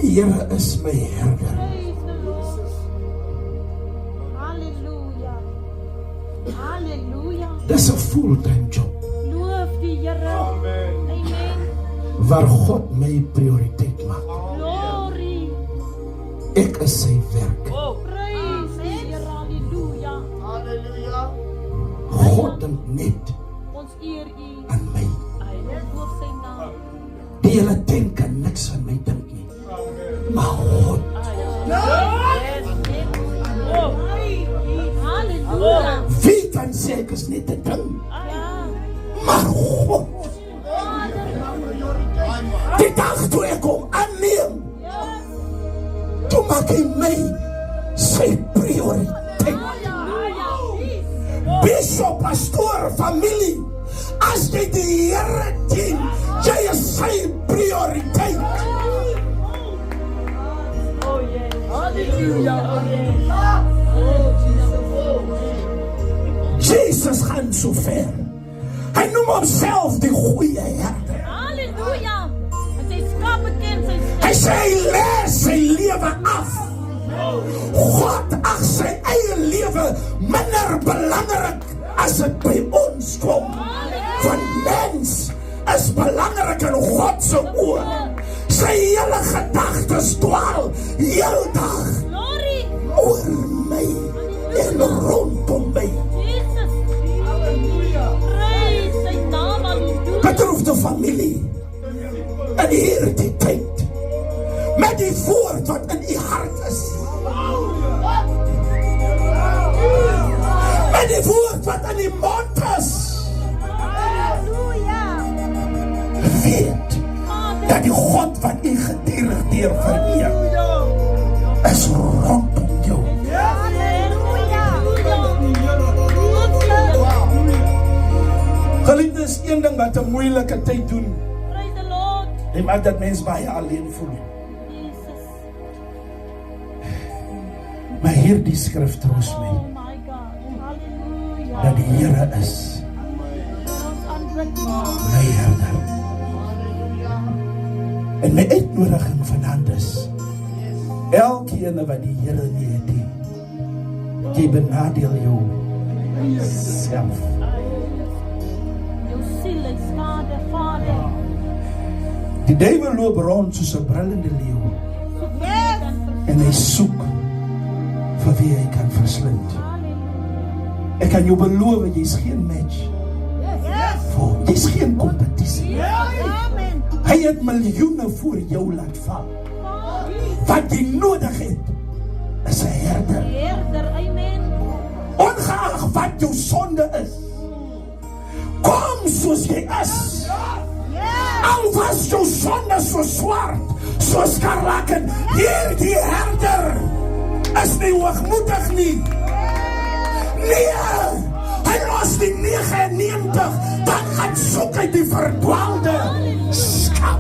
Die Here is my herder. Halleluja. Halleluja. Dis 'n fulltime job Loof die Here. Amen. waar God my prioriteit maak. Glory. Ek is sy werk. Praise die Here. Halleluja. Halleluja. God dink net Ons eer U. aan my. Ons loof sy naam. Die hele tent kan niks van my dink nie. Maar God, Halleluja. wie kan sê ek is net 'n ding? Ja. Maar God, die dag toe ek hom aanneem, toe maak hy my sy prioriteit. Bishop, pastoor, familie, as jy die Here dien, jy is sy prioriteit. Jesus gaan so ver. Hy noem homself die goeie herder. Halleluja. En sy skape ken sy stem. Hy sê hy lê sy lewe af. God ag sy eie lewe minder belangrik as dit by ons kom. Want mens is belangrik in God se oë. Sy hele gedagtes dwaal heeldag Glory. oor my en rondom my. Jesus. Halleluja. Praise sy naam. Halleluja. Betref de familie in hierdie tyd met die woord wat in die hart is, met die woord wat in die mond is, Halleluja. weet dat die God wat u gedurende deur vereer is rondom jou. Geliefdes, een ding wat 'n moeilike tyd doen, Praise the Lord. dit maak dat mens baie alleen voel. Jesus. Maar hierdie skrif troos my Oh my God. Halleluja. dat die Here is Ons aanbid maar. my herder. En my uitnodiging vanaand is, elkeen wat die Here nie het nie, jy benadeel jou self. Jou siel is skade, Vader. Die duiwel loop rond soos 'n brullende leeu Yes. en hy soek vir wie hy kan verslind. Halleluja. Ek kan jou beloof, jy's geen match vir, jy's geen kompetisie. Amen. Hy het miljoene voor jou laat val. Wat jy nodig het is 'n herder. Herder, amen. Ongeag wat jou sonde is, kom soos jy is. Al was jou sonde so swart, so skarlaken, hierdie herder is nie hoogmoedig nie. Nee, hy los die 99, dan gaan soek hy die verdwaalde skap.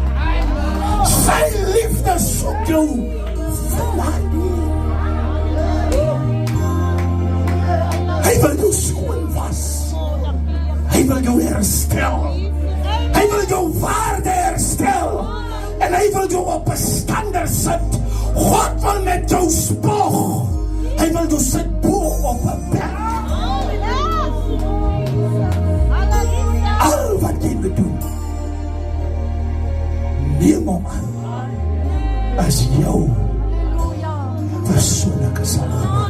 Sy liefde soek jou vandaan. Hy wil jou skoon was. Hy wil jou herstel. Hy wil jou waarde herstel. En hy wil jou op 'n stander sit. God wil met jou spog. Hy wil jou sit bo op 'n berg. Al wat jy moet doen, neem hom aan as jou persoonlike salve.